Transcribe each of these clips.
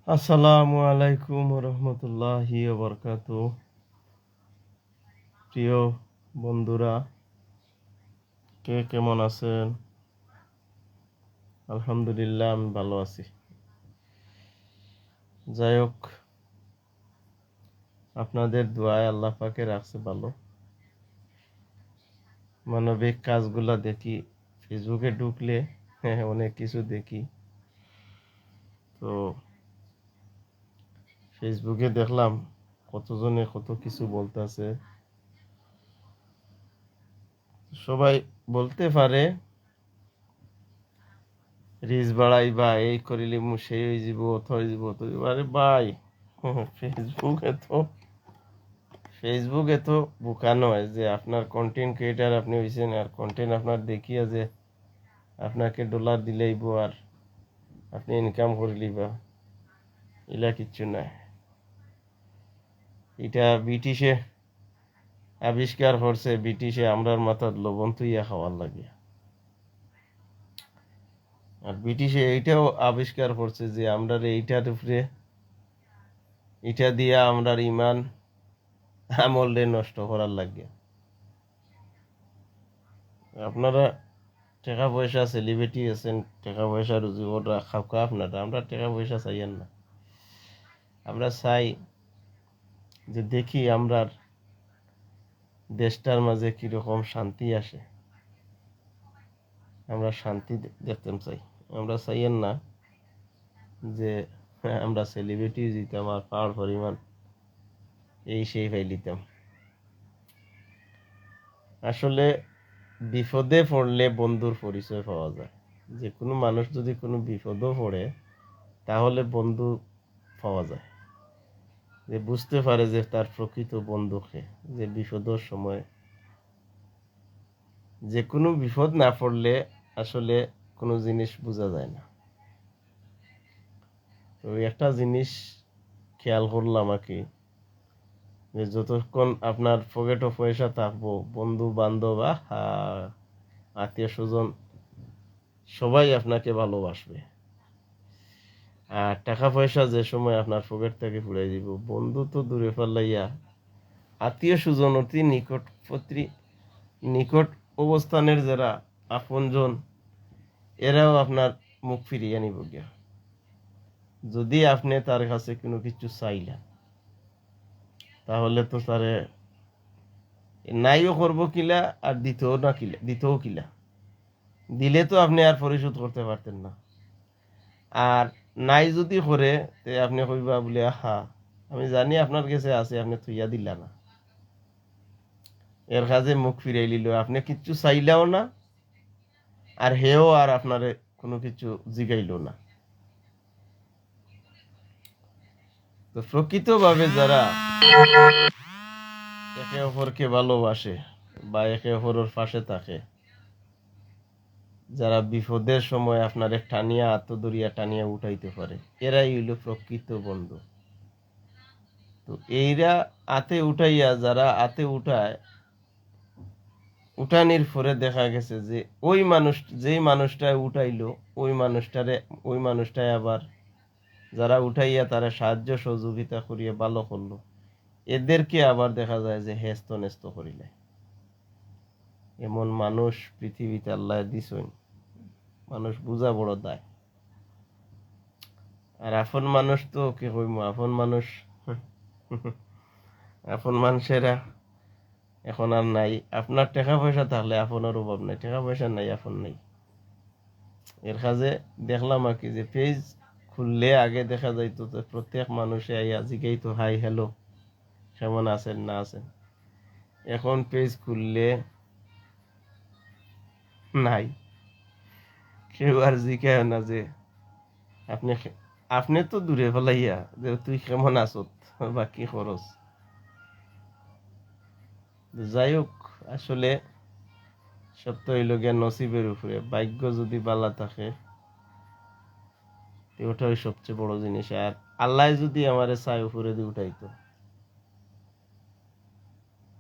আসসালামু আলাইকুম রহমতুল্লাহি বারাকাতু। প্রিয় বন্ধুরা, কে কেমন আছেন? আলহামদুলিল্লাহ, আমি ভালো আছি। যাই হোক, আপনাদের দোয়ায় আল্লাহ পাকে রাখছে ভালো। মানবিক কাজগুলা দেখি, ফেসবুকে ঢুকলে অনেক কিছু দেখি। তো ফেসবুকে দেখলাম কতজনে কত কিছু বলতেছে। সবাই বলতে পারে রিচ বাড়াইবা, এই করিলি মু সেই হয়ে যাব, থই যাব, আরে ভাই, ফেসবুকে তো ফেসবুকে তো বোকা নয় যে আপনার কন্টেন্ট ক্রিয়েটার আপনি হয়েছেন আর কন্টেন্ট আপনার দেখিয়া যে আপনাকে ডলার দিলেইব আর আপনি ইনকাম করে লিবা, এলা কিচ্ছু নাই। এটা ব্রিটিশে আবিষ্কার করছে, ব্রিটিশে আমরার মাথার লবণ তুইয়া খাওয়ার লাগে। আর ব্রিটিশে এইটাও আবিষ্কার করছে যে আমরার এইটার উপরে এটা দিয়া আমরার ইমান আমলে নষ্ট করার লাগে। আপনারা টাকা পয়সা সেলিব্রিটি আছেন, টাকা পয়সা রুজি ওরা খাওয়া আপনারা, আমরা টাকা পয়সা চাইয়েন না। আমরা চাই যে দেখি আমরা দেশটার মাঝে কিরকম শান্তি আসে, আমরা শান্তি দেখতে চাই। আমরা চাইয়েন না যে আমরা সেলিব্রিটি দিতাম আর পাওয়ার পরিমাণ এই সেই ফাইলিতাম। আসলে বিপদে পড়লে বন্ধুর পরিচয় পাওয়া যায়। যে কোনো মানুষ যদি কোনো বিপদও পড়ে তাহলে বন্ধু পাওয়া যায়, যে বুঝতে পারে যে তার প্রকৃত বন্ধুকে, যে বিপদের সময়। যে কোনো বিপদ না পড়লে আসলে কোনো জিনিস বোঝা যায় না। তো একটা জিনিস খেয়াল করলাম আর কি, যে যতক্ষণ আপনার পকেটে পয়সা থাকবো, বন্ধু বান্ধব আত্মীয় স্বজন সবাই আপনাকে ভালোবাসবে। আর টাকা পয়সা যে সময় আপনার পকেট থেকে ফুরাই দিব, বন্ধু তো দূরে ফেলাইয়া আত্মীয় স্বজন অতি নিকট অবস্থানের যারা আপনজন, এরাও আপনার মুখ ফিরিয়ে নিব গিয়া, যদি আপনি তার কাছে কোনো কিছু চাইলেন। তাহলে তো তারে নাইও করবো কিলা আর দিতেও কিলা, দিলে তো আপনি আর পরিশোধ করতে পারতেন না। আর নাই যদি করে তে আপনি কইবা বলে আহা, আমি জানি আপনার কাছে আছে, আপনি থইয়া দিলা না। এর কাজে মুখ ফিরাই লিল, আপনি কিচ্ছু চাইলেও না আর হেও আর আপনারে কোনো কিছু জিগাইল না। তো প্রকৃতভাবে যারা একে অপরকে ভালোবাসে বা একে অপরের পাশে থাকে, যারা বিপদের সময় আপনার টানিয়া আত্মদরিয়া টানিয়া উঠাইতে পারে, এরাই হইল প্রকৃত বন্ধু। তো এইরা যারা আতে উঠায়, উঠানির পরে দেখা গেছে যে যেই মানুষটায় উঠাইলো ওই মানুষটাই আবার যারা উঠাইয়া তারা সাহায্য সহযোগিতা করিয়া ভালো করলো, এদেরকে আবার দেখা যায় যে হেস্ত নেস্ত করিলে। এমন মানুষ পৃথিবীতে আল্লাহ দিছেন, মানুষ বুঝা বড় দায়। আর আপন মানুষ তো কে কইম, আপন মানুষেরা এখন আর নাই। আপনার টাকা পয়সা থাকলে আপনের অভাব নাই, টাকা পয়সা নাই আপন নাই। এর কাজে দেখলাম আর কি, যে পেজ খুললে আগে দেখা যাইতো তো প্রত্যেক মানুষে আইয়া জিগাইতো হাই হ্যালো কেমন আছেন না আছেন। এখন পেজ খুললে নাই, কেউ আর জিগায় না যে আপনি আপনি তো দূরে ফেলাইয়া যে তুই কেমন আছত বা কি খরচ। যাই হোক, আসলে সত্য হইল গিয়া নসিবের উপরে, ভাগ্য যদি বালা থাকে ওটাই সবচেয়ে বড় জিনিস। আর আল্লাহ যদি আমারে চাই উপরে দিয়ে উঠাইতো,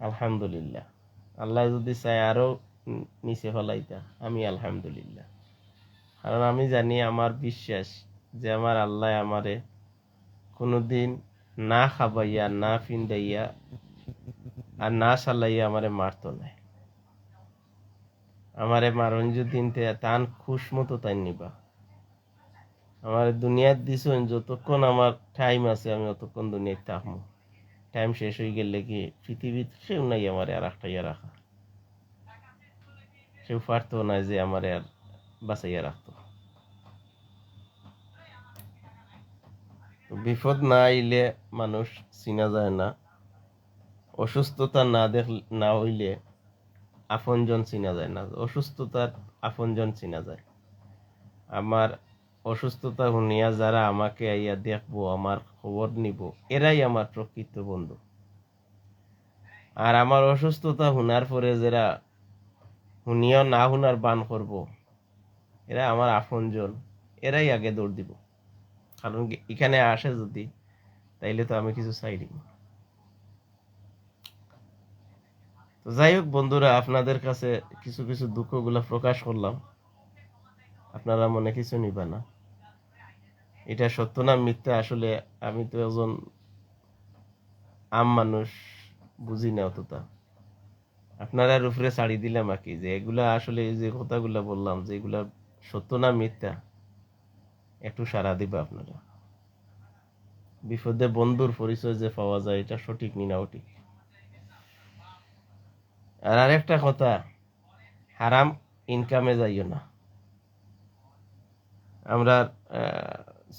আলহামদুলিল্লাহ। আল্লাহ যদি চাই আরো নিচে ফেলাইতা, আমি আলহামদুলিল্লাহ। কারণ আমি জানি, আমার বিশ্বাস যে আমার আল্লাহ আমারে কোনোদিন না খাবাইয়া, না ফিন্দাইয়া আর না চালাইয়া আমারে মারতো নাই। আমারে মারণ যদি তান খুশ মতো তাই নিবা। আমার দুনিয়ার দিছেন যতক্ষণ আমার টাইম আছে আমি অতক্ষণ দুনিয়ায় থাকবো। টাইম শেষ হয়ে গেলে কি পৃথিবীতে সেও নাই আমারে আর আটকাইয়া রাখা। সেও পারতো না যে আমারে আর বাঁচাইয়া রাখতো। তো বিপদ না আইলে মানুষ চিনা যায় না, অসুস্থতা না হইলে আপনজন চিনা যায় না, অসুস্থতার আপনজন চিনা যায়। আমার অসুস্থতা শুনিয়া যারা আমাকে আইয়া দেখবো, আমার খবর নিব, এরাই আমার প্রকৃত বন্ধু। আর আমার অসুস্থতা শোনার পরে যারা শুনিয়া না শোনার বান করব, এরা আমার আপনজন, এরাই আগে দৌড় দিব। কারণ এখানে আসে যদি, তাইলে তো আমি কিছু চাইনি। তো যাই হোক বন্ধুরা, আপনাদের কাছে কিছু কিছু দুঃখগুলা প্রকাশ করলাম, আপনারা মনে কিছু নিবা না। এটা সত্য না মিথ্যা, আসলে আমি তো একজন আম মানুষ, বুঝি না অতটা। আপনারা উপরে ছাড়ি দিলাম আর কি, যে এগুলা আসলে এই যে কথাগুলা বললাম, যে এগুলা সত্য না মিথ্যা, একটু সাড়া দিবা আপনারা। বিপদে বন্ধুর পরিচয় যে পাওয়া যায়, এটা সঠিক নি না ঠিক। আর আরেকটা কথা, হারাম ইনকামে যাইও না। আমরা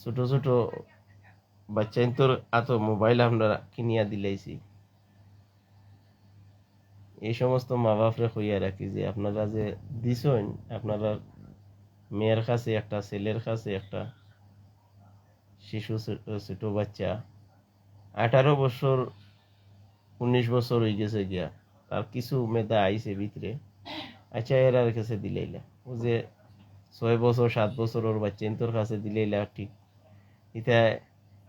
ছোট ছোট বাচ্চা তোর এত মোবাইল আমরা কিনিয়া দিলাইছি। এই সমস্ত মা বাপরে কইয়া রাখি যে আপনারা যে দিছেন, আপনারা মেয়ের কাছে একটা, ছেলের কাছে একটা, শিশু ছোট বাচ্চা 18 বছর 19 বছর হয়ে গেছে গিয়া, তার কিছু মেধা আইছে ভিতরে, আচ্ছা এর কাছে দিলাইলা। ও যে 6 বছর 7 বছর ওর বাচ্চা তোর কাছে দিলাইলা, ঠিক এটা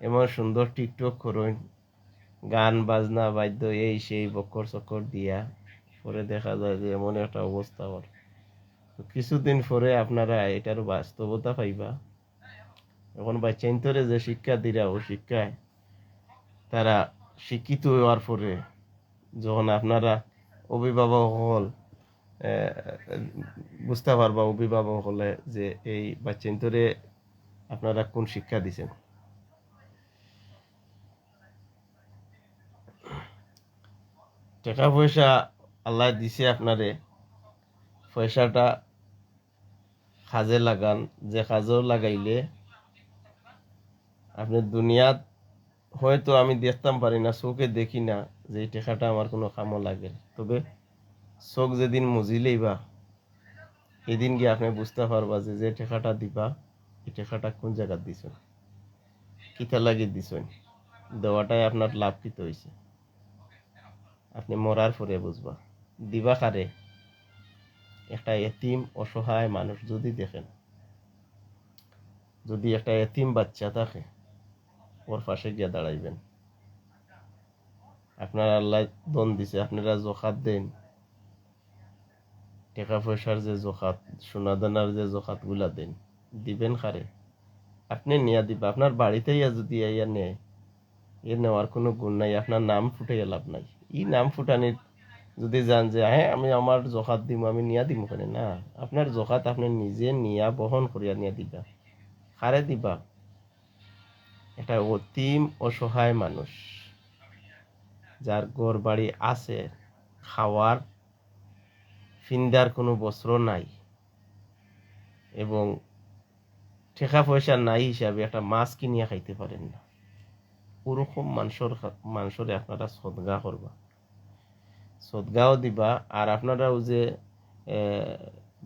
এমন সুন্দর টিকটক করুন, গান বাজনা বাদ্য এই সেই বক্কর চক্কর দিয়া, পরে দেখা যায় যে এমন একটা অবস্থা ওর। কিছুদিন পরে আপনারা এটার বাস্তবতা পাইবা। এখন বাচ্চা ইন্তরে যে শিক্ষা দিরা, ও শিক্ষায় তারা শিক্ষিত হওয়ার পরে যখন আপনারা অভিভাবক হল, বুঝতে পারবা অভিভাবক হলে যে এই বাচ্চা ইন্তরে আপনারা কোন শিক্ষা দিচ্ছেন। টাকা পয়সা আল্লাহ দিছে আপনারে, পয়সাটা কাজে লাগান, যে কাজেও লাগাইলে আপনি দুনিয়াত হয়তো আমি দেখতাম পারি না, চোখে দেখি না যে এই টাকাটা আমার কোনো কামও লাগে, তবে চোখ যেদিন মুজিলেইবা এদিন গিয়ে আপনি বুঝতে পারবা যে যে টাকাটা দিবা, এই টাকাটা কোন জায়গা দিছেন, কিতা লাগিয়ে দিছেন, দেওয়াটাই আপনার লাভ কিত হয়েছে। আপনি মরার পরে বুঝবা। দিবা কারে? একটা এতিম অসহায় মানুষ যদি দেখেন, যদি একটা এতিম বাচ্চা থাকে, ওর পাশে গিয়ে দাঁড়াইবেন। আপনার আল্লাহ দন দিছে, আপনারা জখাত দেন, টাকা পয়সার যে জখাত, সোনা দানার যে জখাত গুলা দেন, দিবেন কারে? আপনি নিয়া দিবা। আপনার বাড়িতে যদি ইয়া নেয়, এ নেওয়ার কোনো গুণ নাই, আপনার নাম ফুটে লাভ নাই। ই নাম ফুটানির যদি যান যে হ্যাঁ আমি আমার জখাত দিব, আমি নিয়া দিব ওখানে, না, আপনার জখাত আপনি নিজে নিয়া বহন করিয়া নিয়া দিবা। কারে দিবা? এটা অতিম অসহায় মানুষ, যার ঘর বাড়ি আছে, খাওয়ার ফিন্দার কোনো বস্ত্র নাই, এবং টাকা পয়সা নাই হিসাবে একটা মাছ কিনিয়া খাইতে পারেন না, ওরকম মানুষরে আপনারা সদগা করবা, সদগাও দিবা। আর আপনারাও যে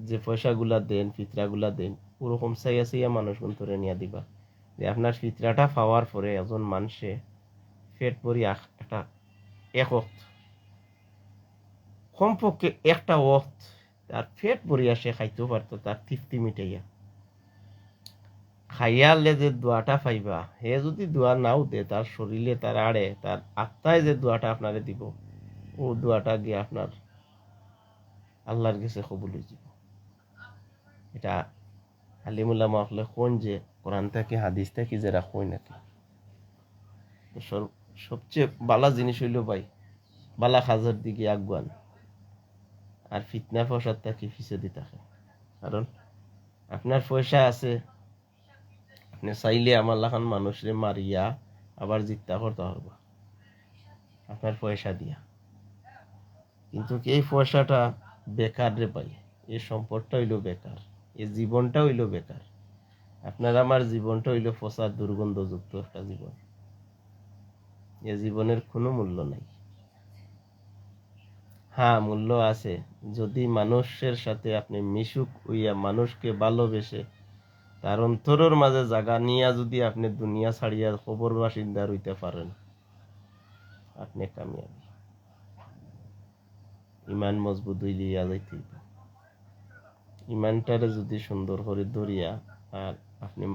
যে পয়সাগুলা দেন, ফিতরাগুলা দেন, ওরকম চাইয়া চাইয়া মানুষ ধরে নিয়ে দিবা, যে আপনার ফিতরাটা পাওয়ার পরে একজন মানুষে পেট ভরি একটা এক ওয়াক্ত, কমপক্ষে একটা ওয়াক্ত তার পেট ভরিয়া সে খাইতেও পারতো, তার তৃপ্তি মিটাইয়া খাইয়ালে যে দোয়াটা পাইবা, হে যদি দোয়া নাও দে, তার শরীরে, তার আড়ে, তার আত্মায় যে দোয়াটা আপনারে দিব, ও দোয়াটা গিয়ে আপনার আল্লাহর কাছে কবুল হয়ে যাব। এটা আলিমুল্লাহ মাহলে কোন যে কোরআন থেকে হাদিস থেকে যারা কই নাকি, সবচেয়ে বালা জিনিস হইল ভাই বালা খাজার দিকে আগুয়ান, আর ফিতনা ফসাদ তাকে ফিসে থাকে। কারণ আপনার পয়সা আছে, আপনি চাইলে আমার লাখান মানুষরে মারিয়া আবার জিত্তা করতে পারবা আপনার পয়সা দিয়া। কিন্তু এই পয়সাটা বেকার রে ভাই, এই সম্পদটা হইল বেকার, এই জীবনটা হইল বেকার। আপনার আমার জীবনটা হইল ফসা দুর্গন্ধযুক্ত একটা জীবন। এ জীবনের কোনো মূল্য নাই। হ্যাঁ, মূল্য আছে যদি মানুষের সাথে আপনি মিশুক হইয়া মানুষকে ভালোবেসে তার অন্তরের মাঝে জায়গা নিয়া যদি আপনি দুনিয়া ছাড়িয়া খবর বাসিন্দা রইতে পারেন, আপনি কামিয়াবি। ইমান মজবুত হইলিয়া যাইতে হইব। ইমানটারে যদি সুন্দর করে ধরিয়া আর আপনি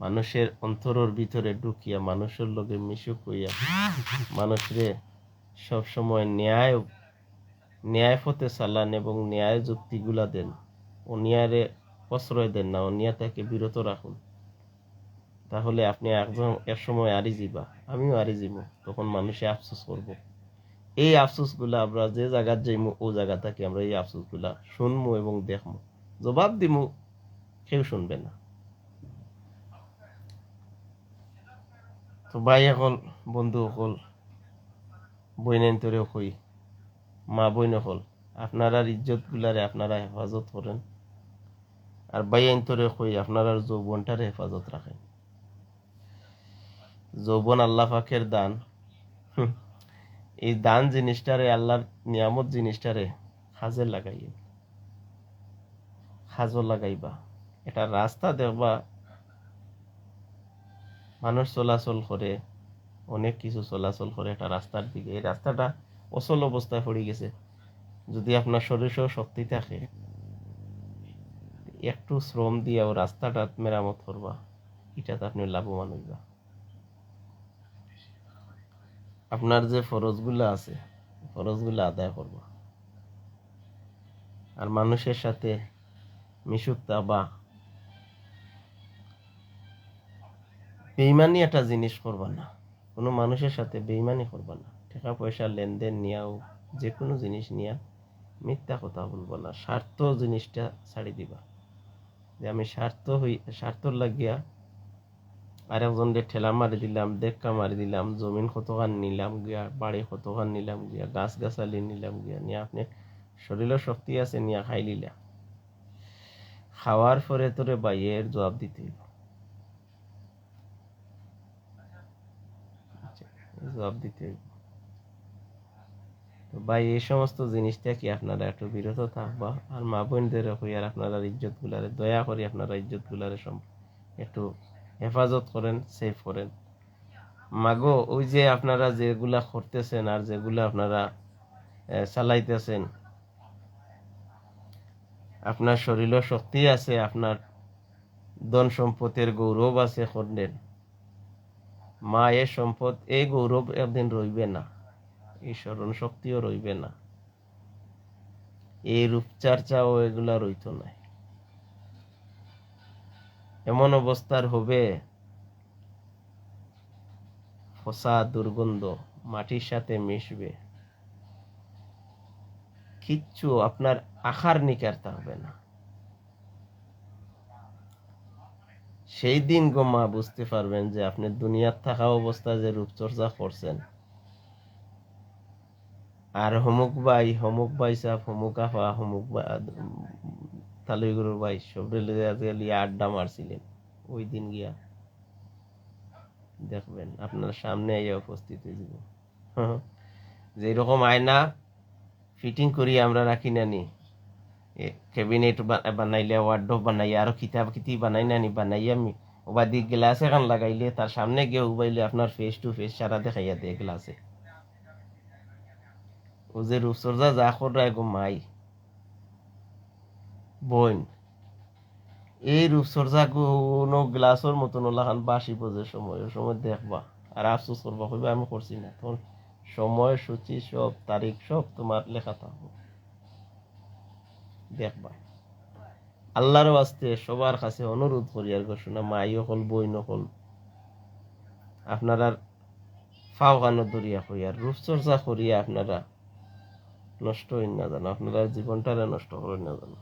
মানুষের অন্তরের ভিতরে ঢুকিয়া মানুষের লগে মিশুক হইয়া মানুষরে সবসময় ন্যায় পথে চালান এবং ন্যায় যুক্তিগুলা দেন, অন্যায়রে প্রশ্রয় দেন না, অন্যায় থেকে বিরত রাখুন, তাহলে আপনি এক সময় আরি যাবা, আমিও আরি যাব। তখন মানুষে আফসোস করব। এই আফসোসগুলা আমরা যে জায়গা যাইমু ও জায়গা থেকে আমরা এই আফসোসগুলা শুনবো এবং দেখবো, জবাব দিমু, কেউ শুনবে না। তো ভাই সকল, বন্ধু সকল, বইনেন্তরে হই, মা বইন হল, আপনারা ইজ্জত গুলারে আপনারা হেফাজত করেন। আর বাইন্তরে হই আপনারা যৌবনটারে হেফাজত রাখেন। যৌবন আল্লাহ পাকের দান। এই দান জিনিসটারে, আল্লাহর নিয়ামত জিনিসটারে কাজে লাগাইয়ে, কাজও লাগাইবা। এটা রাস্তা দেখবা মানুষ চলাচল করে, অনেক কিছু চলাচল করে একটা রাস্তার দিকে, এই রাস্তাটা অচল অবস্থায় পড়ে গেছে। যদি আপনার শরীরেও শক্তি থাকে, একটু শ্রম দিয়েও রাস্তাটা মেরামত করবা, এটাতে আপনি লাভবান হইবা। আপনার যে ফরজগুলো আছে, ফরজগুলো আদায় করবা। আর মানুষের সাথে মিশুকতা বা বেইমানি একটা জিনিস করবা না। কোনো মানুষের সাথে বেইমানি করবা না। টাকা পয়সা লেনদেন নিয়াও, যে কোনো জিনিস নিয়া মিথ্যা কথা বলবো না। স্বার্থ জিনিসটা ছাড়ি দিবা, যে আমি স্বার্থর লাগিয়া আর একজনকে ঠেলা মারি দিলাম, দেখা মারি দিলাম, জমিন কতখান নিলাম গিয়া, বাড়ি কতখান নিলাম গিয়া, গাছ গাছালি নিলাম গিয়া, নিয়ে আপনি শরীরের শক্তি আছে নিয়া খাই লিলা। খাওয়ার পরে তোরে বাইয়ের জবাব দিতে হইব, জবাব দিতে হইব। তো ভাই, এই সমস্ত জিনিস থেকে আপনারা একটু বিরত থাকবা। আর মা বোনদের হইয়ার আপনারা ইজ্জত গুলারে দয়া করি, আপনারা ইজ্জত গুলারে একটু হেফাজত করেন, সেভ করেন। মাগো, ওই যে আপনারা যেগুলা করতেছেন আর যেগুলা আপনারা চালাইতেছেন, আপনার শরীরও শক্তি আছে, আপনার ধন সম্পদের গৌরব আছে, করলেন মা, এ সম্পদ, এই গৌরব একদিন রইবে না, এই স্মরণ শক্তিও রইবে না, এই রূপচর্চাও এগুলা রইত নাই। এমন অবস্থার হবে, ফসা দুর্গন্ধ মাটির সাথে মিশবে, কিচ্ছু আপনার আখার নিকার থাকবে না। সেই দিন গো মা বুঝতে পারবেন যে আপনি দুনিয়ার থাকা অবস্থায় যে রূপচর্চা করছেন, আর হমুক ভাই সাহ, হমুক আফা, তালুইগুরুর ভাই সব আড্ডা মারছিলেন, ওই দিন গিয়া দেখবেন আপনার সামনে উপস্থিত হয়ে যাব। যে রকম আয়না ফিটিং করি আমরা রাখি নানি, ক্যাবিনেট বানাইলে, ওয়ার্ডরোব বানাইয়া, আরো কিতাব কিতি বানাই নানি, বানাইয়া ওবাদি গ্লাস এখন লাগাইলে তার সামনে গিয়ে উবাইলে আপনার ফেস টু ফেস সারা দেখাইয়া দেয় গ্লাসে। ও যে রূপচর্চা যা করে গো মাই বোন, এই রূপচর্চা কোনো গ্লাসের মতন ওলাখান বাসি বোঝের সময়, ওই সময় দেখবা আর আফসোস করবা, কইবা আমি করছি না। তখন সময় সূচি সব তারিখ সব তোমার লেখা থাকবো, দেখবা। আল্লাহর ওয়াস্তে সবার কাছে অনুরোধ করি আর ঘোষণা, মাই হল বই নকল, আপনারা ফাওকানো দরিয়া হইয়া রূপচর্চা করিয়া আপনারা নষ্ট হইন না জানো, আপনারা জীবনটারে নষ্ট করেন না জানো।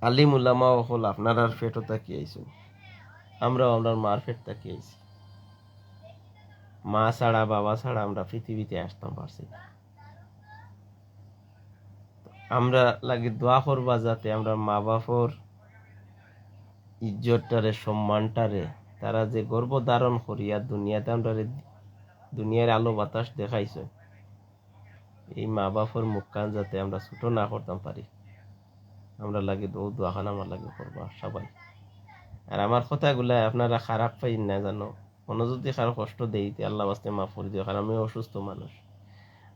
আলিম উলামাও হল আপনার আর ফেটও তাকিয়ে আইসুন, আমরাও আমরা মার ফেট তাকিয়ে আইছি। মা ছাড়া বাবা ছাড়া আমরা পৃথিবীতে আসতাম পারছি না। আমরা লাগে দোয়া করবা যাতে আমরা মা বাপর ইজ্জতটারে সম্মানটারে তারা যে গর্ব ধারণ করিয়া দুনিয়াতে আমরা দুনিয়ার আলো বাতাস দেখাইছে, এই মা বাপর মুখকান যাতে আমরা ছোট না করতাম পারি, আমরা লাগে দোয়াখান আমার লাগে করবা সবাই। আর আমার কথাগুলা আপনারা খারাপ পাই না জানো, কোনো যদি কারো কষ্ট দেইতে আল্লাহ বাস্তে মাফ করে দিও, কারণ আমি অসুস্থ মানুষ।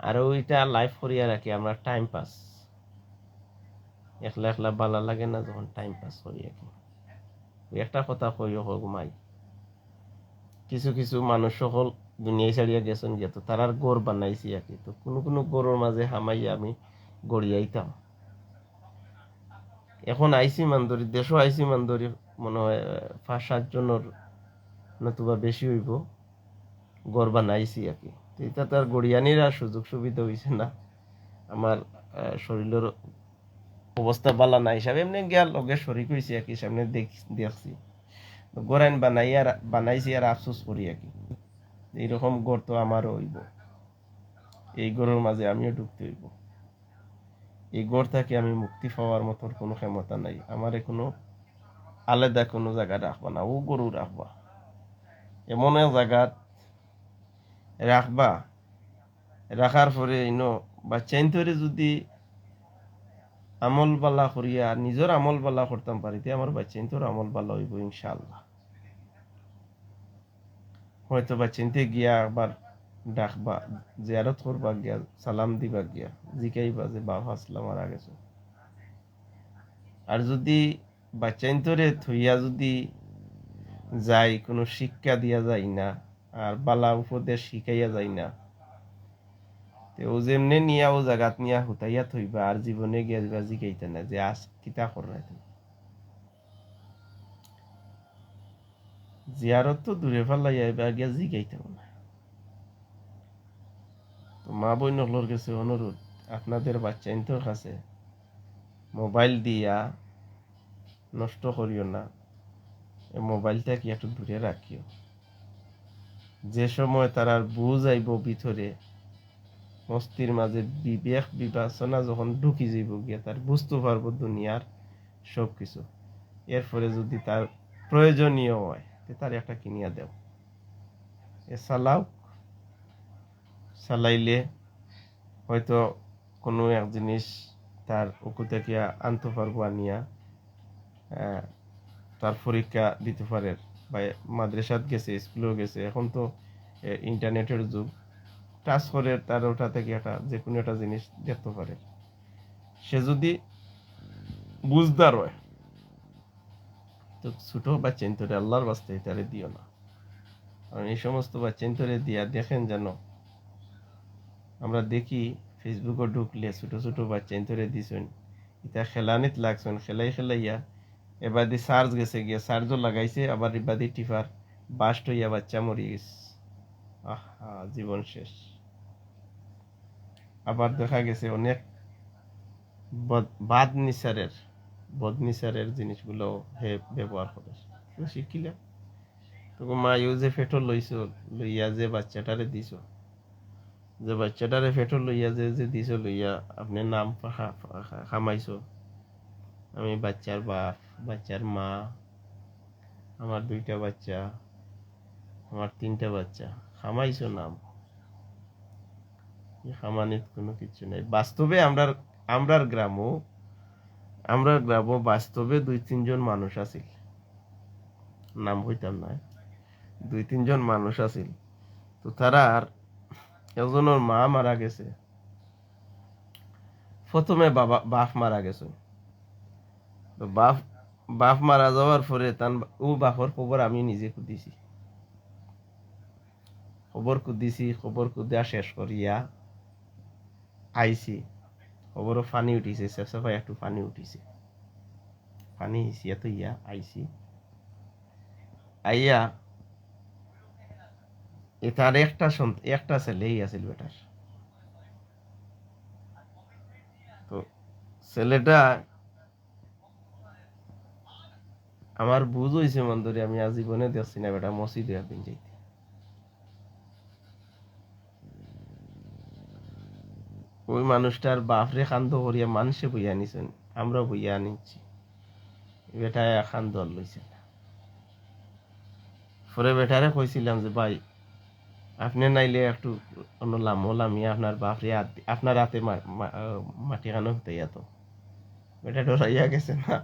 আর ওইটা লাইফ করিয়া রাখি আমরা টাইম পাস, একলা একলা ভালো লাগে না যখন টাইম পাস করি আর কি। একটা কথা কইও হোক মাই, কিছু কিছু মানুষ সকল দুনিয়ায় ছাড়িয়া গেছেন গিয়ে তো তারার গড় বানাইছি আর কি। তো কোনো কোনো গড়ের মাঝে হামাইয়া আমি গড়িয়াইতাম। এখন আইসি মান্দরি দেশও আইসি মান্দরি মনে হয় 5-7 জনের নতুবা বেশি হইব গড় বানাইছি আর কি। তো এটা তার গড়িয়ানির আর সুযোগ সুবিধা হয়েছে না, আমার শরীরের অবস্থা ভালো না হিসাবে এমনি গিয়া লগে শরিক হয়েছি আর কি, সামনে দেখছি গোরাইন বানাইছি আর আফসোস করি আর কি। এইরকম গড় তো আমারও হইব, এই গড়ের মাঝে আমিও ঢুকতে হইব। এই গড় থেকে আমি মুক্তি পাওয়ার মতন কোনো ক্ষমতা নাই, আমার কোনো আলাদা কোনো জায়গা রাখবা না, ও গরু রাখবা এমন এক জায়গা রাখবা, রাখার পরে বাচ্চাইন তৈরি যদি আমল বালা করিয়া নিজের আমল বালা করতাম পারিতে আমার বাচ্চাইন তোর আমল বালা হইব ইনশাআল্লাহ। হয়তো বাচ্চাইনতে গিয়া আবার ডাকবা, জিয়ারত করবা গিয়া, সালাম দিবা গিয়া, জিকাইবা যে বাবা আসলাম আর আগেছো। আর যদি বাচ্চাইন তোরে থইয়া যদি যাই কোনো শিক্ষা দিয়া যায় না আর বালা উপদেশ শিখাইয়া যায় না, ও যেমনে নিয়া ও জায়গাত নিয়া হুতাইয়া থইবা আর জীবনে গিয়া দিবা জিকাইতে না যে আজ কিতা করাই তুমি। জিয়ারত তো দূরে ফেলাইয়া এবার গিয়া জিকাইতে না। তো মা বইনগুলোর কাছে অনুরোধ, আপনাদের বাচ্চাইনটোর কাছে মোবাইল দিয়া নষ্ট করিও না, এই মোবাইলটা কি একটু দূরে রাখিও। যে সময় তার আর বুঝ আইব ভিতরে মস্তির মাঝে বিবেক বিবেচনা যখন ঢুকি যাইব গিয়া তার বুঝতে পারবো দুনিয়ার সব কিছু, এরপরে যদি তার প্রয়োজনীয় হয় তার একটা কিনিয়া দেও, এ চালাও, চালাইলে হয়তো কোনো এক জিনিস তার উকু থেকে আনতে পারবো, আনিয়া তার পরীক্ষা দিতে পারে, বা মাদ্রাসাত গেছে স্কুলেও গেছে, এখন তো ইন্টারনেটের যুগ, টাচ করে তার ওটা থেকে একটা যে কোনো একটা জিনিস দেখতে পারে। সে যদি বুঝদার হয় তো ছোট বাচ্চা তোরে আল্লাহর বাস্তে তারে দিও না, কারণ এই সমস্ত বাচ্চা তোরে দিয়া দেখেন যেন আমরা দেখি ফেসবুকে ঢুকলে ছোট ছোট বাচ্চা তোরে দিছেন, এটা খেলানিত লাগছেন, খেলাই খেলাইয়া এবাদি চার্জ গেছে গিয়া চার্জও লাগাইছে, আবার এবাদি টিফার বাস্ট হইয়া বাচ্চা মরি গেছে, আহা জীবন শেষ। আবার দেখা গেছে অনেক বদনিসারের জিনিসগুলো হে ব্যবহার করে, শিখিলা তোকে মা যে ফেটো লইছ লইয়া যে বাচ্চাটারে দিছ, যে বাচ্চাটারে ফেটো লইয়া যে দিছ লইয়া আপনি নাম খামাইছো, আমি বাচ্চার বাপ, বাচ্চার মা, আমার 2টা বাচ্চা, আমার 3টা বাচ্চা, খামাইছো নাম, খামানিত কোনো কিছু নাই। বাস্তবে আমরার গ্রামও বাস্তবে 2-3 জন মানুষ আছিল, নাম হইতাম না, 2-3 জন মানুষ আছিল। তো তারা আর একজনের মা মারা গেছে, প্রথমে বাপ মারা গেছে। তো বাপ মারা যাওয়ার পরে ও বাপর খবর আমি নিজে কুদিছি, খবর কুদিয়া শেষ করিয়া আইছি, খবরও পানি উঠিছে, সেফসাফাই একটু পানি উঠিছে, পানি হিসিয়া তো আইছি, আইয়া তার একটা ছেলেই আছিল বেটার। তো ছেলেটা আমার বুঝ হয়েছে মন ধরে, আমি আজীবনে দেখছি না বেটা মসজিদে একদিন যাইতে। ওই মানুষটার বাপরে খান্দ করিয়া মানুষে বইয়া নিছেন, আমরা বইয়া আনিছি, বেটা খান্দ লইছে না। পরে বেটারে কইছিলাম যে ভাই আপনি নাইলে একটু অন্য লামিয়া আপনার বাপরে আপনার হাতে মাটি খানো হতে তো। বেটা ডরাইয়া গেছে না।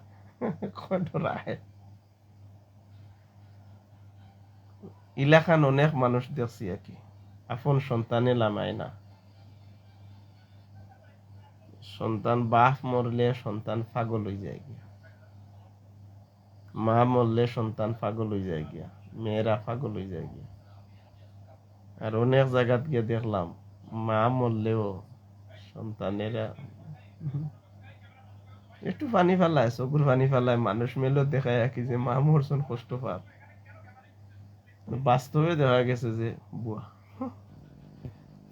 ডরায় ইলাকান অনেক মানুষ দেখছি আর কি, আপন সন্তানে লামায় না। সন্তান বাপ মরলে সন্তান পাগল হয়ে যায় গিয়া, মা মরলে সন্তান পাগল হয়ে যায় গিয়া, মেয়েরা পাগল হয়ে যায় গিয়া। আর অনেক জায়গাত গিয়ে দেখলাম মা মরলেও সন্তানেরা একটু পানি ফেলায়, চকুর পানি ফেলায়, মানুষ মেলেও দেখায় কি যে মা মরছন কষ্ট পার। বাস্তবে দেখা গেছে যে বুয়া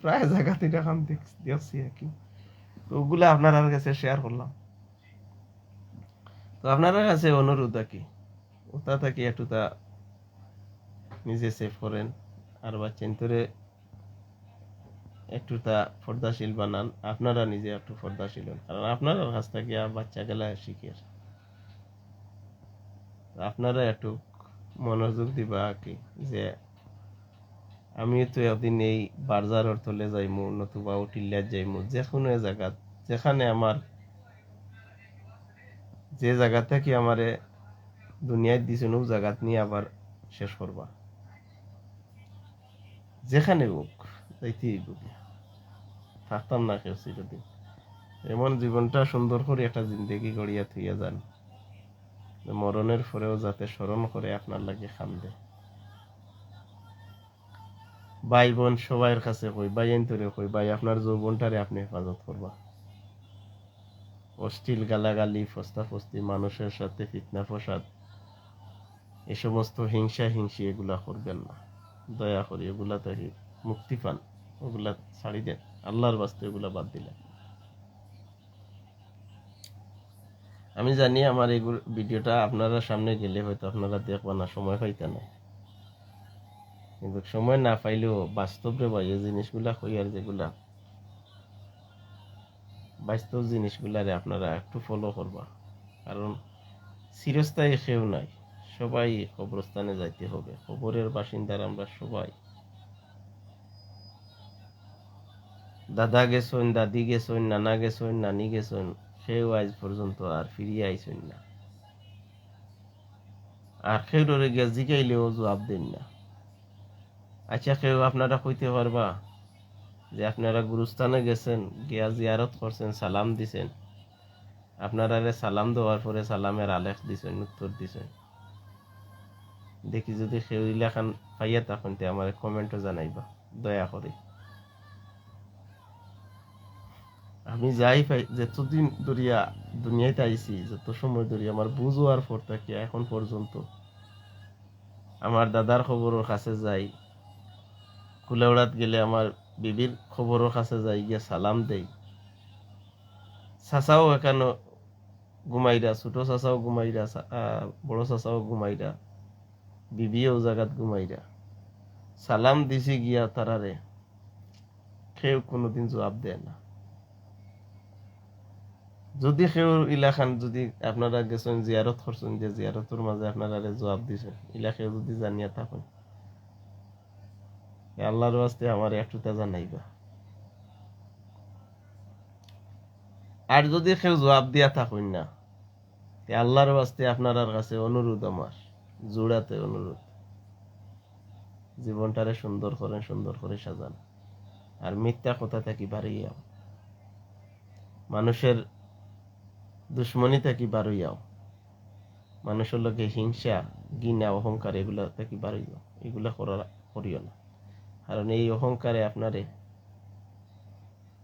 প্রায় জায়গাতে এরকম দেখছি আর কি। তো ওগুলো আপনার কাছে শেয়ার করলাম। তো আপনার কাছে অনুরোধ আর কি, ওটা থাকি একটু তা নিজে সেভ করেন, আর বাচ্চান্তরে একটু তা পর্দাশীল বানান, আপনারা নিজে একটু পর্দাশীল হন, কারণ আপনার কাছ থেকে বাচ্চা গেলা শিখে আপনারা একটু মনোযোগ দিবা কি যে আমি তো একদিন এই বাজারের তলে যাইমু নতুবা উটিল্লার যাইমু, যে কোনো জায়গা যেখানে আমার যে জায়গা থেকে আমারে দুনিয়ায় দিছেন ও জায়গাত নিয়ে আবার শেষ করবা, যেখানে হোক যাইতেই থাকতাম না কেউ চিরদিন। এমন জীবনটা সুন্দর করে একটা জিন্দেগি গড়িয়া থইয়া যান, মরণের পরেও যাতে স্মরণ করে আপনার লাগে খান্দে। ভাই বোন সবাইয়ের কাছে কই, ভাই এন্তরে কই, ভাই আপনার যৌবনটারে আপনি হেফাজত করবা। অশ্লীল গালাগালি, ফস্তাফস্তি, মানুষের সাথে ফিতনা ফসাদ, এ সমস্ত হিংসা হিংসি এগুলা করবেন না, দয়া করে এগুলা থেকে মুক্তি পান, ওগুলা ছাড়ি দেন, আল্লাহর বাস্তে এগুলা বাদ দিলেন। আমি জানি আমার এই ভিডিওটা আপনারা সামনে গেলে হয়তো আপনারা দেখবা না, সময় পাইতে না, কিন্তু সময় না পাইলেও বাস্তবে ভাই এই জিনিসগুলা কই, আর যেগুলা বাস্তব জিনিসগুলারে আপনারা একটু ফলো করবা, কারণ চিরস্থায়ী কেউ নাই, সবাই কবরস্থানে যাইতে হবে, কবরের বাসিন্দার আমরা সবাই। দাদা গেছেন, দাদি গেছেন, নানা গেছেন, নানি গেছেন, সেও আজ পর্যন্ত আর ফিরিয়ে আইছেন না, আর কেউ ডরে গিয়া জিগাইলেও জবাব দেন না। আচ্ছা কেউ আপনারা কইতে পারবা যে আপনারা গুরুস্থানে গেছেন, গিয়া জিয়ারত করছেন, সালাম দিছেন, আপনারা সালাম দেওয়ার পরে সালামের আলেখ দিছেন, উত্তর দিছেন? দেখি যদি কেউ ইলাখান পাইয়া তখন আমার কমেন্টও জানাইবা দয়া করে। আমি যাই পাই, যতদিন ধরিয়া দুনিয়াতে আইছি, যত সময় ধরে আমার বুঝ হওয়ার পর থেকে এখন পর্যন্ত আমার দাদার খবরের কাছে যাই, কুলাউড়াত গেলে আমার বিবির খবরের কাছে যাই, গিয়া সালাম দেই। চাচাও এখানে ঘুমাইরা, ছোট চাচাও ঘুমাইরা, বড় চাচাও ঘুমাইরা, বিবিও জায়গাত ঘুমাইরা, সালাম দিছি গিয়া তারারে, কেউ কোনোদিন জবাব দেয় না। যদি কেউ ইলাখান যদি আপনারা গেছেন জিয়ারত করছেন, যে জিয়ারতের মাঝে আপনারা জবাব দিছেন, ইলাকেও যদি জানিয়া থাকেন, আল্লাহর ওয়াস্তে আমার একটুটা জানাইবা। আর যদি কেউ জবাব দিয়া থাকেন না, আল্লাহর ওয়াস্তে আপনার কাছে অনুরোধ, আমার জোড়াতে অনুরোধ, জীবনটারে সুন্দর করেন, সুন্দর করে সাজান, আর মিথ্যা কথা থাকি বাড়িয়াও, মানুষের দুশ্মনী থাকি বাড়িয়াও, মানুষের লোকে হিংসা, ঘৃণা, অহংকার এগুলা থাকি বাড়িয়াও, এগুলা করিও না, কারণ এই অহংকারে আপনারে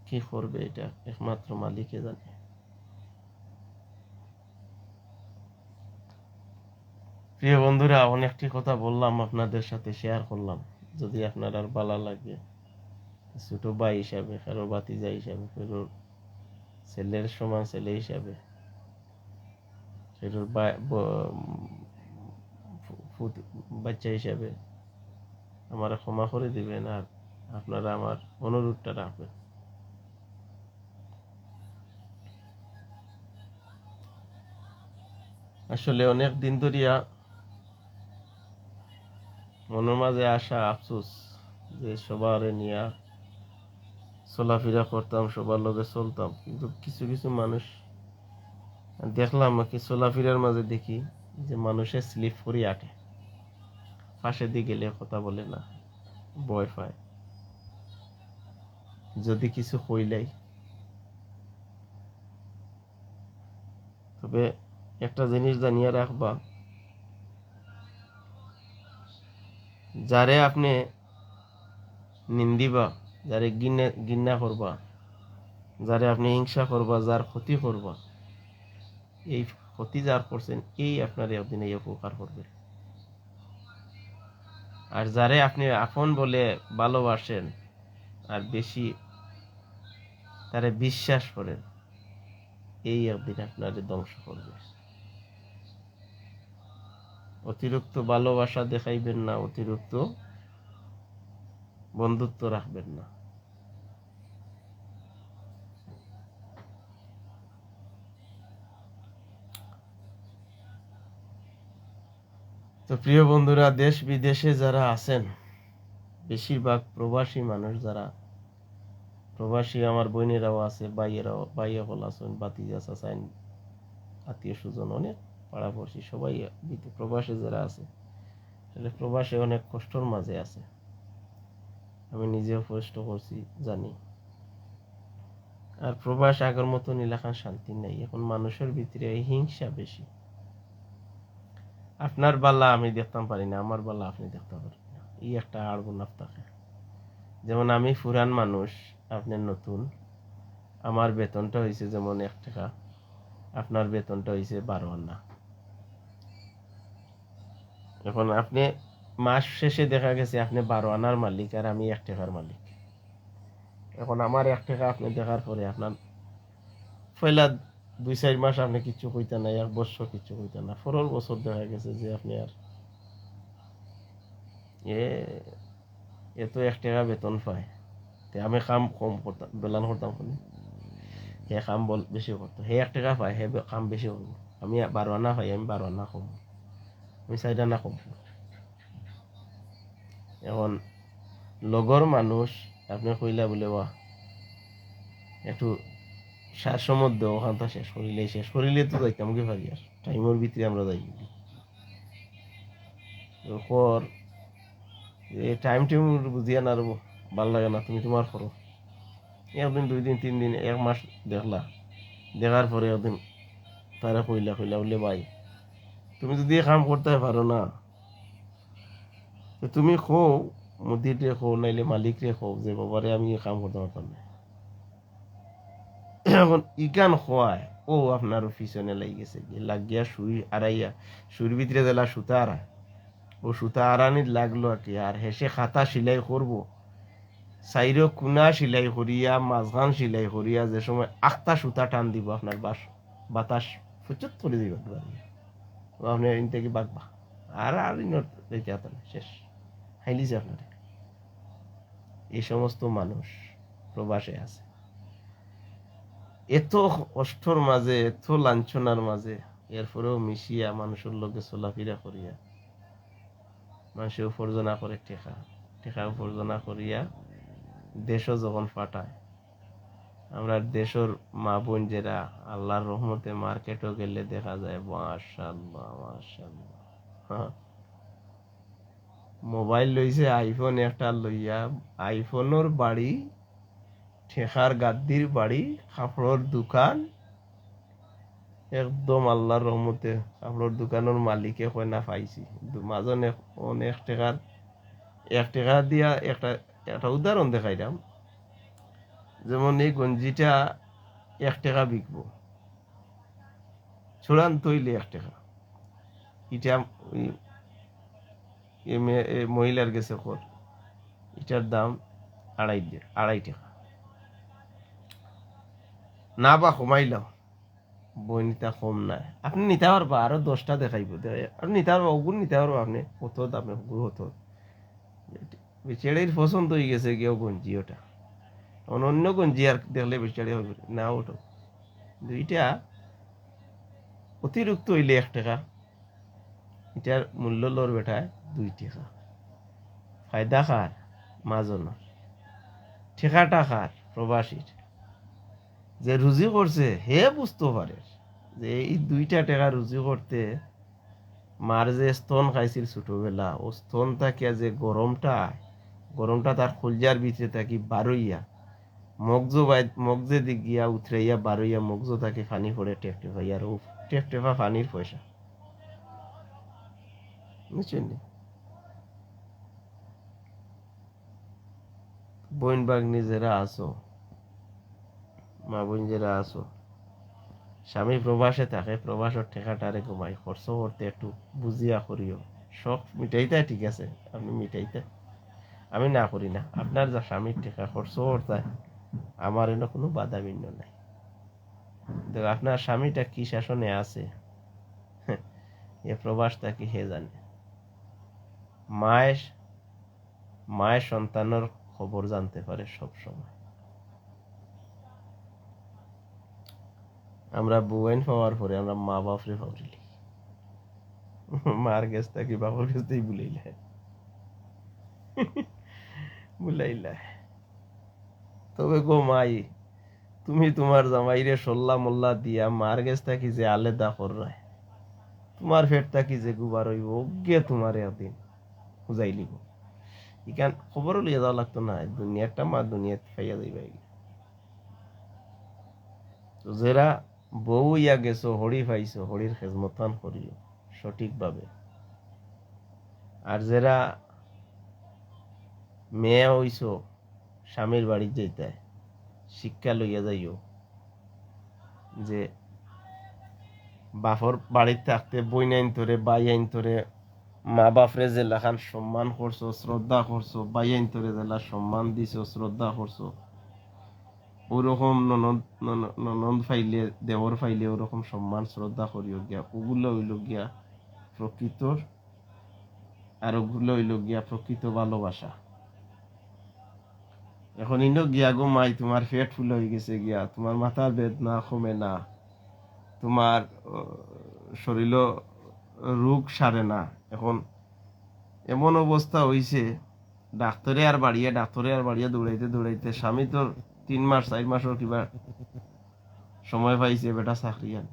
কি করবে এটা একমাত্র মালিকে জানে। প্রিয় বন্ধুরা, অনেকটি কথা বললাম, আপনাদের সাথে শেয়ার করলাম, যদি আপনার আর ভালো লাগে, ছোট ভাই হিসাবে, কারো ভাতিজা হিসাবে, কারোর ছেলের সমান ছেলে হিসাবে, কারোর বাচ্চা হিসাবে আমার ক্ষমা করে দিবেন, আর আপনারা আমার অনুরোধটা রাখবেন। আসলে অনেক দিন ধরিয়া মনের মাঝে আসা আফসোস যে সবার নিয়ে চলাফেরা করতাম, সবার লগে চলতাম, কিন্তু কিছু কিছু মানুষ দেখলাম কি চলাফেরার মাঝে দেখি যে মানুষের স্লিপ করে আটে, পাশে দিয়ে গেলে কথা বলে না, ভয় পায়, যদি কিছু হইলাই। তবে একটা জিনিস জানিয়ে রাখবা, যারে আপনি নিন্দিবা, যারে ঘৃণা করবা, যারে আপনি হিংসা করবা, যার ক্ষতি করবা, এই ক্ষতি যার করছেন এই আপনার একদিন এই উপকার করবে। আর যারে আপনি আপন বলে ভালোবাসেন আর বেশি তারে বিশ্বাস করেন, এই একদিন আপনার ধ্বংস করবে। অতিরিক্ত ভালোবাসা দেখাইবেন না, অতিরিক্ত বন্ধুত্ব রাখবেন না। তো প্রিয় বন্ধুরা, দেশ বিদেশে যারা আছেন, বেশিরভাগ প্রবাসী মানুষ যারা, প্রবাসী আমার বোনেরাও আছে, ভাইয়া হল আছেন, বাতিজা চাচাইন, আত্মীয় স্বজন, অনেক পাড়াপড়শি সবাই প্রবাসে যারা আছে, আসলে প্রবাসে অনেক কষ্টর মাঝে আছে। আমি নিজেও কষ্ট করছি, জানি। আর প্রবাস আগের মতন এলাকার শান্তি নেই, এখন মানুষের ভিতরে হিংসা বেশি। আপনার বালা আমি দেখতাম পারি না, আমার বালা আপনি দেখতে পারেন না, এই একটা আড়বনাপ থাকে। যেমন আমি পুরান মানুষ, আপনার নতুন, আমার বেতনটা হয়েছে যেমন 1 টাকা, আপনার বেতনটা হয়েছে 12 আনা। এখন আপনি মাস শেষে দেখা গেছে আপনি 12 আনার মালিক আর আমি 1 টাকার মালিক। এখন আমার 1 টাকা আপনি দেখার পরে আপনার পয়লা 2-4 মাস আপনি কিচ্ছু কইতেন না, 1 বছর কিচ্ছু কইতেন না, পরের বছর দেখা গেছে যে আপনি আর এ এত 1 টাকা বেতন পায়, আমি কাম কম করতাম, বেলান করতাম, হে কাম বেশি করতো, হে 1 টাকা পায়, হে কাম বেশি করবো, আমি 12 আনা পাই, আমি 12 আনা কম, আমি 4 আনা কম। এখন লগর মানুষ আপনি কইলা বলে বাহ একটু সার সমুদ্র ওখানটা শেষ করিলে তো যাইতাম কি ভাবি, আর টাইমের ভিতরে আমরা যাই পর এই টাইম বুঝিয়া না, ভাল লাগে না, তুমি তোমার করো। 1 দিন 2 দিন 3 দিন 1 মাস দেখলা, দেখার পরে একদিন তারা কইলা বলে ভাই তুমি যদি কাম করতে পারো না, তো তুমি খো, মুদির রে খো, নাইলে মালিক রে খো যে বাবারে আমি কাম করতে পারতাম না। এখন ইকান খোয়ায় ও আপনার পিছনে লাগিয়েছে, লাগিয়া সুই আড়াইয়া, সুইর ভিতরে দিলা সুতা আড়ায়, ও সুতা আড়ানির লাগলো আর কি, আর হেসে খাতা সিলাই করবো, সাইরো কুনা সিলাই করিয়া, মাঝখান সিলাই করিয়া, যে সময় আখতা সুতা টান দিব আপনার বাতাস ফুচুত করে দিব, আপনি ইন থেকে বাগবা, আর আর শেষ হাইলিছে আপনার। এই সমস্ত মানুষ প্রবাসে আছে, এত কষ্টর মাঝে, এত লাঞ্ছনার মাঝে, এরপরেও মিশিয়া মানুষের লগে চলাফেরা করিয়া, মানুষের উপার্জনা করে টেকা উপার্জনা করিয়া দেশও যখন ফাটায়, আমরা দেশের মা বোন যারা আল্লাহর রহমতে মার্কেটও গেলে দেখা যায় মাশাআল্লাহ মাশাআল্লাহ, হ্যাঁ, মোবাইল লইছে আইফোন একটা লইয়া, আইফোনের বাড়ি, ঠেকার গাদ্দির বাড়ি, কাপড়ের দোকান, একদম আল্লাহর রহমতে কাপড়ের দোকানের মালিকে কয় না পাইছি, মাজন অনেক টাকার, 1 টাকা দিয়া একটা উদাহরণ দেখাইলাম, যেমন এই গঞ্জিটা 1 টাকা বিকবো, চূড়ান্ত হইলে 1 টাকা, এটা ওই মহিলার গেছে কর এটার দাম 2.5 টাকা। না বা কমাইলাম, বই নিতে কম নাই, আপনি নিতে পারবা, আরো 10টা দেখাইব, আপনি নিতে পারবা, ওগুন নিতে পারবা, আপনি কত দামে ওগুলো হতো বেচারির পছন্দ হয়ে গেছে কেউ গঞ্জি ওটা, অন্য গঞ্জি আর দেখলে বেচারি না ওঠো, দুইটা অতিরিক্ত হইলে 1 টাকা, এটার মূল্য লোর বেটায় 2 টাকা। ফায়দা খার মাজনের, ঠেকাটা খার প্রবাসীর, যে রুজি করছে হে বুঝতে পারে যে এই 2 টাকা রুজি করতে মার যে স্তন খাইছিল ছোটবেলা, ও স্তন থাকিয়া যে গরমটা তার খলজার ভিতরে থাকি বারইয়া মগজে দিক গিয়া উতরাইয়া বারইয়া মগজো তাকে ফানি পড়ে টেপটেপা, আর ও টেপটেপা ফানির পয়সা, বুঝছেন নি? বোন বাগনি যারা আছো, মা বোন যারা আছো, স্বামী প্রবাসে থাকে, প্রবাসের ঠেকাটারে ঘুমাই খরচ করতে একটু বুঝিয়া করিও, শখ মিটাইতে ঠিক আছে, আপনি মিটাইতে, আমি না করি না, আপনার যা স্বামীর ঠেকা খরচ করতে আমার এনে কোনো বাধা বিঘ্ন নাই। দেখ আপনার স্বামীটা কি শাসনে আছে এ প্রবাসটা কি হে জানে। মায়ের মায়ের সন্তানের খবর জানতে পারে সব সময়। আমরা বুয়াইন পাওয়ার পরে আমরা মা বাপরে ভাবলি, মার গেছ থাকি বাপর গেছতেই বুলাইলাই। তবে গো মাই, তুমি তোমার জামাইরে সল্লা মোল্লা দিয়া মার গেছ থাকি যে আলেদা কররায়, তোমার ফেট থাকি যে গুবার হইব ওগে তোমার একদিন বুঝাই লিব, ইকান খবরও লিয়ে যাওয়া লাগতো না, দুনিয়াটা মা দুনিয়াত খাইয়া যাইবা। তো যারা বউ ইয়া গেছো, হরি পাইছো, হরির খেজমতান করিও সঠিকভাবে। আর যারা মেয়ে হইছো, স্বামীর বাড়ি যেতে শিক্ষা লইয়া যাইও যে বাপর বাড়িতে থাকতে বইন আইন তোরে, বাই আইন তোরে, মা বাপরে যে লেখান সম্মান করছো, শ্রদ্ধা করছো, বাই আইন তোরে জেলা সম্মান দিছো, শ্রদ্ধা করছো, ওরকম ননদ ফাইলে দেবর ফাইলে ওরকম সম্মান শ্রদ্ধা করিও গিয়া, ওগুলো হইল গিয়া প্রকৃত, আর ওগুলো হইল গিয়া প্রকৃত ভালোবাসা। এখন ইনো গিয়া গো মাই, তোমার পেট ফুল হয়ে গেছে গিয়া, তোমার মাথার বেদনা কমে না, তোমার শরীর রোগ সারে না, এখন এমন অবস্থা হইছে ডাক্তারে আর বাড়িয়ে দৌড়াইতে দৌড়াইতে স্বামী তোর 3 মাস 4 মাসের কিবা সময় পাইছে বেটা চাকরি আন,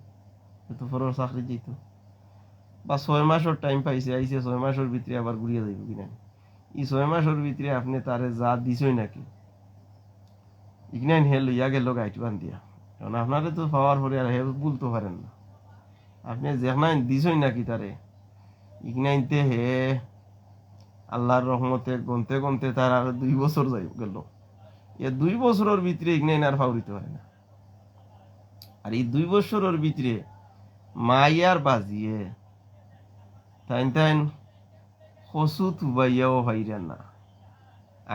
তো পরের চাকরি দিত, বা 6 মাসের টাইম পাইছে, আইছে 6 মাসের ভিতরে আবার ঘুরিয়ে যাইব কিনা, এই 6 মাসের ভিতরে আপনি তারে যা দিছই নাকি ইগনাইন হে লইয়া গেল গাইট বান্ধিয়া, কারণ আপনারে তো পাওয়ার পরে আর হে বলতে পারেন না, আপনি যেখানে দিছই নাকি তারে ইগনাইনতে হে আল্লাহর রহমতে গনতে গনতে তার আর 2 বছর যাই গেল, এ 2 বছরের ভিতরে ইগনাইন আর ফাউরিতে পারে না। আর এই 2 বছরের ভিতরে মাইয়ার বাজিয়ে তাইন কচু থুবাইয়াও ভাইরা না,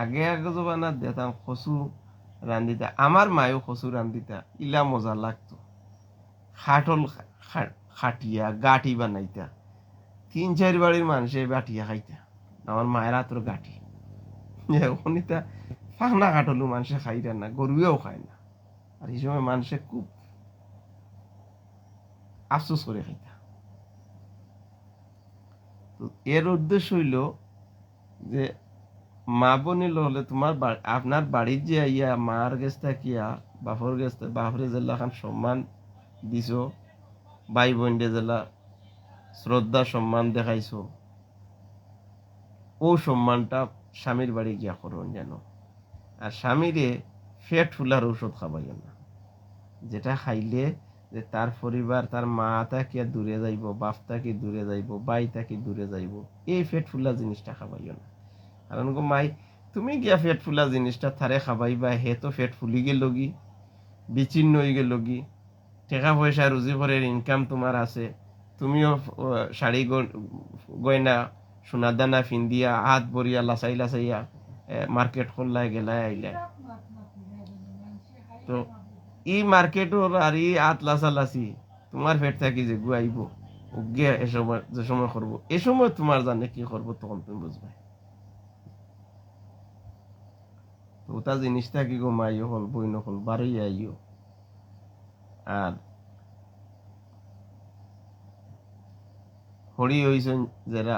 আগে জবানা দেতাম কচু রান্ধিতা, আমার মায়ও কচু রান্ধিতা, ইলা মজা লাগতো, খাটল খাটিয়া গাঠি বানাইতা, 3-4 বাড়ির মানুষে বাটিয়া খাইতা, আমার মায়ের হাতের গাঠি, এখন ইতা ফাঁকনা কাটলু মানুষে খাইরা না, গরুয়েও খায় না, আর এই সময় মানুষে খুব আফসোস করে খাইতা। তো এর উদ্দেশ্য হইল যে মা বোনিল হলে তোমার আপনার বাড়ির যে আইয়া মার গেছ থাকিয়া বাপরে জেলা খান সম্মান দিছো, ভাই বোনডে জেলা শ্রদ্ধা সম্মান দেখাইছো, ও সম্মানটা স্বামীর বাড়ি গিয়া করুন যেন। আর স্বামীরে ফেট ফুলার ঔষধ খাবাইও না, যেটা খাইলে যে তার পরিবার, তার মা তাকে দূরে যাইব, বাপ তাকে দূরে যাইব, ভাই তাকে দূরে যাইব, এই ফেট ফুলা জিনিসটা খাবাইও না। কারণ গো মাই, তুমি গিয়া ফেট ফুলা জিনিসটা থারে খাবাইবা, হে তো ফেট ফুলি গেল গি, বিচ্ছিন্ন হয়ে গেল গি, টাকা পয়সা রুজি ভরের ইনকাম তোমার আছে, তুমিও শাড়ি গয়না সোনার দানা ফিন্দিয়া হাত ভরিয়া লাচাইয়া মার্কেট খোল্লায় গেলায় আইলায় তো ই মার্কেটর আর ই আতলা চালাছি তোমার পেট থাকি যে গুয়াইব উগে এ সময় যে সময় করবো এ সময় তোমার জানে কি করবো তখন তুমি বুঝবে তো ওটা জিনিস থাকি গো মাইও হল বই নকল বাড়ি আইও আর হরি হইছেন যারা